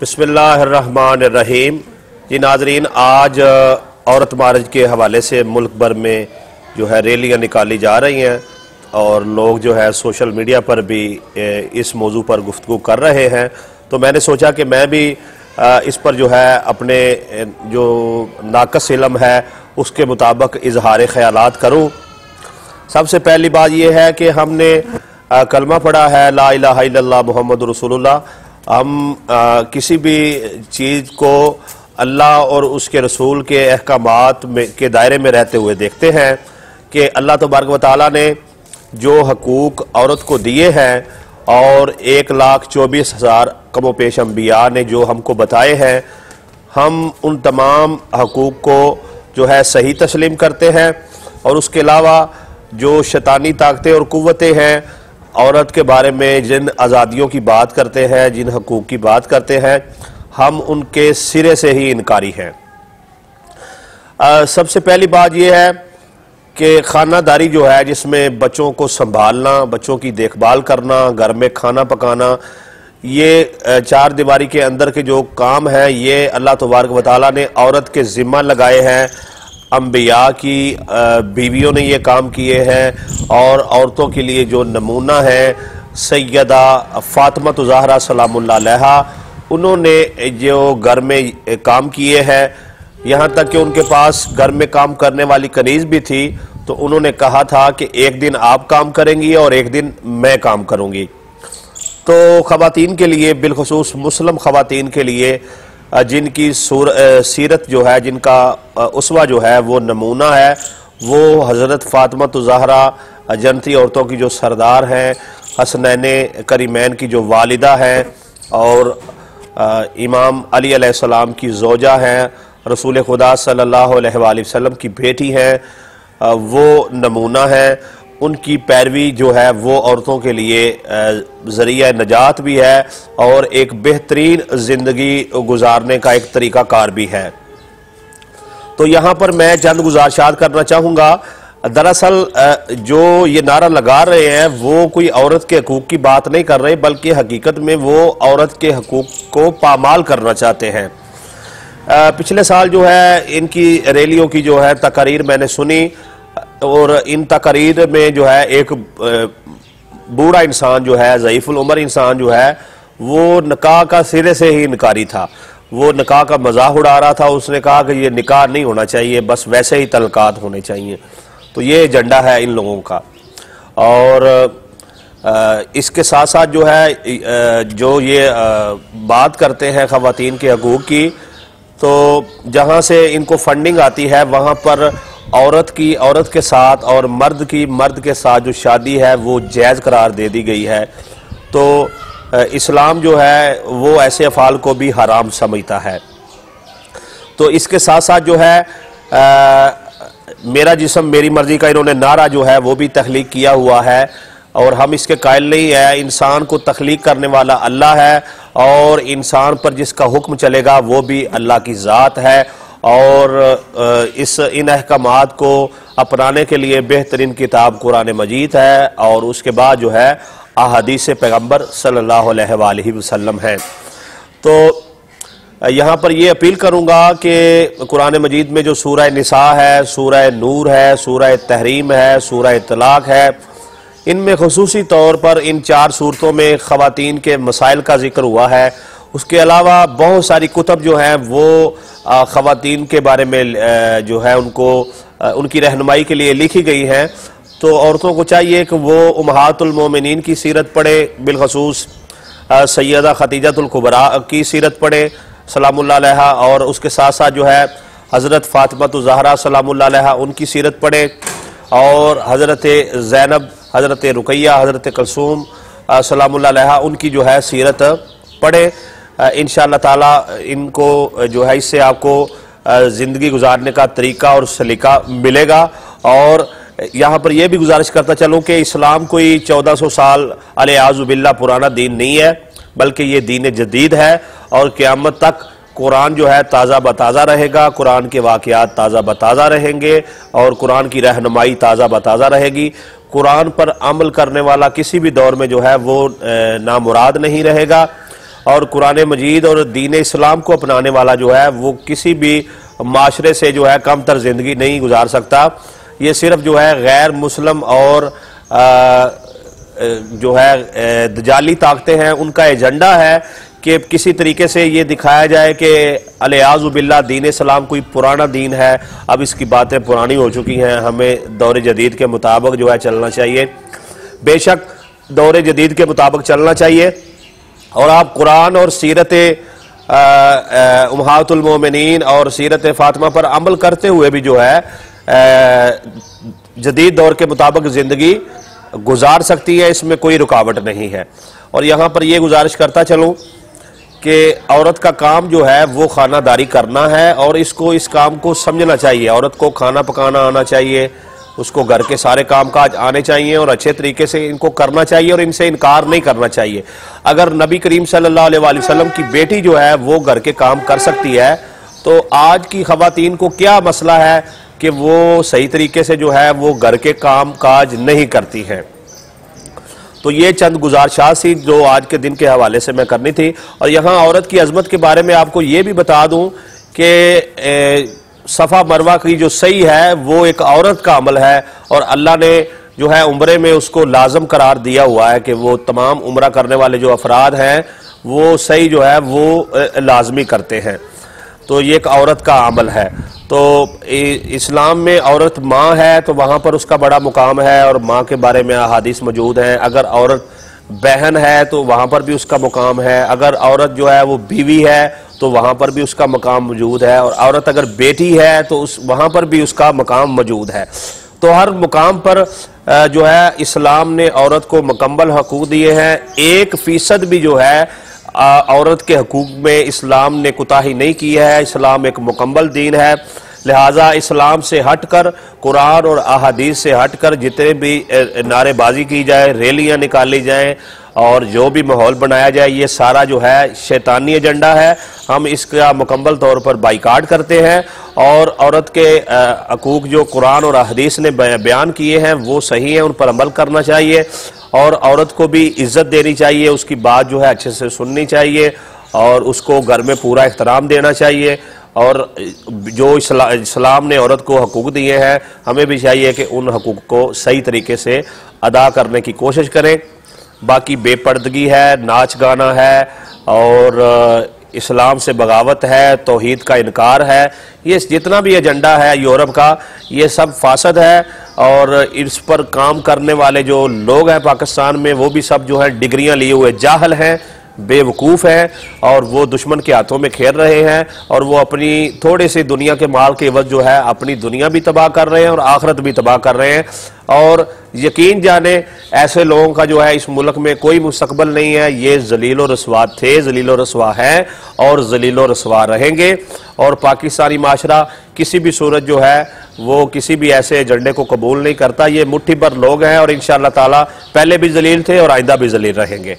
बिस्मिल्लाहिर्रहमानिर्रहीम। जी नाजरीन, आज औरत मार्च के हवाले से मुल्क भर में जो है रैलियाँ निकाली जा रही हैं और लोग जो है सोशल मीडिया पर भी इस मौजू पर गुफ्तगू कर रहे हैं। तो मैंने सोचा कि मैं भी इस पर जो है अपने जो नाक़स इल्म है उसके मुताबिक इजहार ख़यालात करूँ। सबसे पहली बात यह है कि हमने कलमा पढ़ा है ला इलाहा इल्लल्लाह मुहम्मद रसूलुल्लाह। हम किसी भी चीज़ को अल्लाह और उसके रसूल के अहकामात के दायरे में रहते हुए देखते हैं कि अल्लाह तबारक व तआला ने जो हकूक़ औरत को दिए हैं और 1,24,000 कमोपेश अम्बिया ने जो हमको बताए हैं, हम उन तमाम हकूक़ को जो है सही तस्लीम करते हैं। और उसके अलावा जो शैतानी ताकतें और कुव्वतें हैं औरत के बारे में जिन आज़ादियों की बात करते हैं, जिन हकूक़ की बात करते हैं, हम उनके सिरे से ही इनकारी हैं। सबसे पहली बात यह है कि खानादारी जो है, जिसमें बच्चों को संभालना, बच्चों की देखभाल करना, घर में खाना पकाना, ये चार दीवारी के अंदर के जो काम हैं, ये अल्लाह तबारक व तआला ने औरत के ज़िम्मा लगाए हैं। अम्बिया की बीवियों ने ये काम किए हैं और औरतों के लिए जो नमूना है सैयदा फ़ातिमा ज़हरा सलामुल्लाह अलैहा, उन्होंने जो घर में काम किए हैं, यहाँ तक कि उनके पास घर में काम करने वाली कनीज़ भी थी, तो उन्होंने कहा था कि एक दिन आप काम करेंगी और एक दिन मैं काम करूँगी। तो ख़वातीन के लिए, बिलखुसूस मुस्लिम ख़वातीन के लिए जिनकी सीरत जो है, जिनका उसवा जो है वो नमूना है, वो हज़रत फ़ातिमा ज़हरा जन्नती औरतों की जो सरदार हैं, हसनैने करीमैन की जो वालिदा हैं और इमाम अली अलैहिस्सलाम की ज़ौजा हैं, रसूल खुदा सल्लल्लाहु अलैहि वसल्लम की बेटी हैं, वो नमूना है। उनकी पैरवी जो है वो औरतों के लिए ज़रिया नजात भी है और एक बेहतरीन ज़िंदगी गुजारने का एक तरीक़ाकार भी है। तो यहाँ पर मैं चंद गुज़ारिशात करना चाहूँगा। दरअसल जो ये नारा लगा रहे हैं वो कोई औरत के हकूक़ की बात नहीं कर रहे, बल्कि हकीकत में वो औरत के हकूक़ को पामाल करना चाहते हैं। पिछले साल जो है इनकी रैलियों की जो है तकारीर मैंने सुनी और इन तकारीर में जो है एक बूढ़ा इंसान जो है, ज़ईफ़ुल उमर इंसान जो है, वो निकाह का सिरे से ही इनकारी था। वो निकाह का मजाक उड़ा रहा था। उसने कहा कि ये निकाह नहीं होना चाहिए, बस वैसे ही तलकात होने चाहिए। तो ये एजेंडा है इन लोगों का। और इसके साथ साथ जो है जो ये बात करते हैं ख़वातीन के हकूक़ की, तो जहाँ से इनको फंडिंग आती है वहाँ पर औरत के साथ और मर्द के साथ जो शादी है वो जायज़ करार दे दी गई है। तो इस्लाम जो है वो ऐसे अफ़ाल को भी हराम समझता है। तो इसके साथ साथ जो है मेरा जिस्म मेरी मर्ज़ी का इन्होंने नारा जो है वो भी तख्लीक किया हुआ है और हम इसके कायल नहीं है। इंसान को तख्लीक करने वाला अल्लाह है और इंसान पर जिसका हुक्म चलेगा वो भी अल्लाह की ज़ात है। और इन अहकामात को अपनाने के लिए बेहतरीन किताब कुरान मजीद है और उसके बाद जो है अहादीस पैगम्बर सल्लल्लाहु अलैहि वसल्लम है। तो यहाँ पर ये अपील करूँगा कि कुरान मजीद में जो सूरह निसा है, सूरह नूर है, सूरह तहरीम है, सूरह तलाक है, इनमें खुसूसी तौर पर इन चार सूरतों में ख़वातीन के मसाइल का जिक्र हुआ है। उसके अलावा बहुत सारी कुतब जो हैं वो ख़वातीन के बारे में जो है उनको उनकी रहनुमाई के लिए लिखी गई हैं। तो औरतों को चाहिए कि वो उम्महातुल मोमिनीन की सीरत पढ़े, बिलखसूस सैयदा खदीजतुल कुबरा की सीरत पढ़े सलामुल्लाह अलैहा, और उसके साथ साथ जो है हज़रत फ़ातिमा ज़हरा सलामुल्लाह अलैहा उनकी सीरत पढ़े और हज़रत ज़ैनब, हज़रत रुक़ैया, हज़रत कुलसूम सलामुल्लाह अलैहा उनकी जो है सीरत पढ़े। इंशाअल्लाह ताला इनको जो है इससे आपको ज़िंदगी गुजारने का तरीका और सलीका मिलेगा। और यहाँ पर यह भी गुजारिश करता चलूँ कि इस्लाम कोई 1400 साल अलियाज़ु बिल्लाह पुराना दीन नहीं है, बल्कि ये दीन जदीद है और क़यामत तक कुरान जो है ताज़ा बताज़ा रहेगा, कुरान के वाक़यात ताज़ा बताज़ा रहेंगे और कुरान की रहनुमाई ताज़ा बताज़ा रहेगी। कुरान पर अमल करने वाला किसी भी दौर में जो है वो नामुराद नहीं रहेगा। और कुरान मजीद और दीन इस्लाम को अपनाने वाला जो है वो किसी भी माशरे से जो है कम तर जिंदगी नहीं गुजार सकता। ये सिर्फ जो है गैर मुस्लिम और जो है दजाली ताकतें हैं, उनका एजेंडा है कि किसी तरीके से ये दिखाया जाए कि अलियाज़ु बिल्लाह दीन इस्लाम कोई पुराना दीन है, अब इसकी बातें पुरानी हो चुकी हैं, हमें दौर जदीद के मुताबिक जो है चलना चाहिए। बेशक दौर जदीद के मुताबिक चलना चाहिए और आप कुरान और सीरत उम्महातुल मोमिनीन और सीरत फातिमा पर अमल करते हुए भी जो है जदीद दौर के मुताबिक ज़िंदगी गुजार सकती है, इसमें कोई रुकावट नहीं है। और यहाँ पर यह गुजारिश करता चलूँ कि औरत का काम जो है वो खानादारी करना है और इसको इस काम को समझना चाहिए। औरत को खाना पकाना आना चाहिए, उसको घर के सारे कामकाज आने चाहिए और अच्छे तरीके से इनको करना चाहिए और इनसे इनकार नहीं करना चाहिए। अगर नबी करीम सल्लल्लाहु अलैहि वसल्लम की बेटी जो है वो घर के काम कर सकती है तो आज की ख़वातीन को क्या मसला है कि वो सही तरीके से जो है वो घर के काम काज नहीं करती हैं। तो ये चंद गुजारिशात थी जो आज के दिन के हवाले से मैं करनी थी। और यहाँ औरत की अजमत के बारे में आपको ये भी बता दूं कि सफ़ा मरवा की जो सही है वो एक औरत का अमल है और अल्लाह ने जो है उम्रे में उसको लाजम करार दिया हुआ है कि वो तमाम उम्रा करने वाले जो अफराद हैं वो सही जो है वो लाजमी करते हैं। तो ये एक औरत का अमल है। तो इस्लाम में औरत माँ है तो वहाँ पर उसका बड़ा मुकाम है और माँ के बारे में अहादीस मौजूद हैं। अगर औरत बहन है तो वहाँ पर भी उसका मुकाम है। अगर औरत जो है वो बीवी है तो वहाँ पर भी उसका मकाम मौजूद है। और औरत अगर बेटी है तो वहाँ पर भी उसका मकाम मौजूद है। तो हर मुकाम पर जो है इस्लाम ने औरत को मुकम्मल हकूक़ दिए हैं। 1% भी जो है औरत के हकूक़ में इस्लाम ने कोताही नहीं की है। इस्लाम एक मुकम्मल दीन है, लिहाजा इस्लाम से हटकर, कुरान और अहादीस से हटकर जितने भी नारेबाजी की जाए, रैलियाँ निकाली जाएँ और जो भी माहौल बनाया जाए, ये सारा जो है शैतानी एजेंडा है। हम इसका मुकम्मल तौर पर बाइकाट करते हैं और औरत के हकूक़ जो कुरान और अहादीस ने बयान किए हैं वो सही हैं, उन पर अमल करना चाहिए और औरत को भी इज़्ज़त देनी चाहिए, उसकी बात जो है अच्छे से सुननी चाहिए और उसको घर में पूरा एहतराम देना चाहिए। और जो इस्लाम ने औरत को हकूक़ दिए हैं हमें भी चाहिए कि उन हकूक़ को सही तरीके से अदा करने की कोशिश करें। बाकी बेपर्दगी है, नाच गाना है और इस्लाम से बगावत है, तौहीद का इनकार है, ये जितना भी एजेंडा है यूरोप का ये सब फासद है। और इस पर काम करने वाले जो लोग हैं पाकिस्तान में वो भी सब जो है डिग्रियां लिए हुए जाहल हैं, बेवकूफ़ हैं और वो दुश्मन के हाथों में खेल रहे हैं और वो अपनी थोड़ी सी दुनिया के माल के एवज जो है अपनी दुनिया भी तबाह कर रहे हैं और आखिरत भी तबाह कर रहे हैं। और यकीन जाने ऐसे लोगों का जो है इस मुल्क में कोई मुस्तकबल नहीं है। ये जलील व रसवा थे, जलील व रसवा हैं और जलील व रसवा रहेंगे। और पाकिस्तानी माशरा किसी भी सूरत जो है वो किसी भी ऐसे एजेंडे को कबूल नहीं करता। ये मुट्ठी भर लोग हैं और इंशाअल्लाह ताला पहले भी जलील थे और आइंदा भी जलील रहेंगे।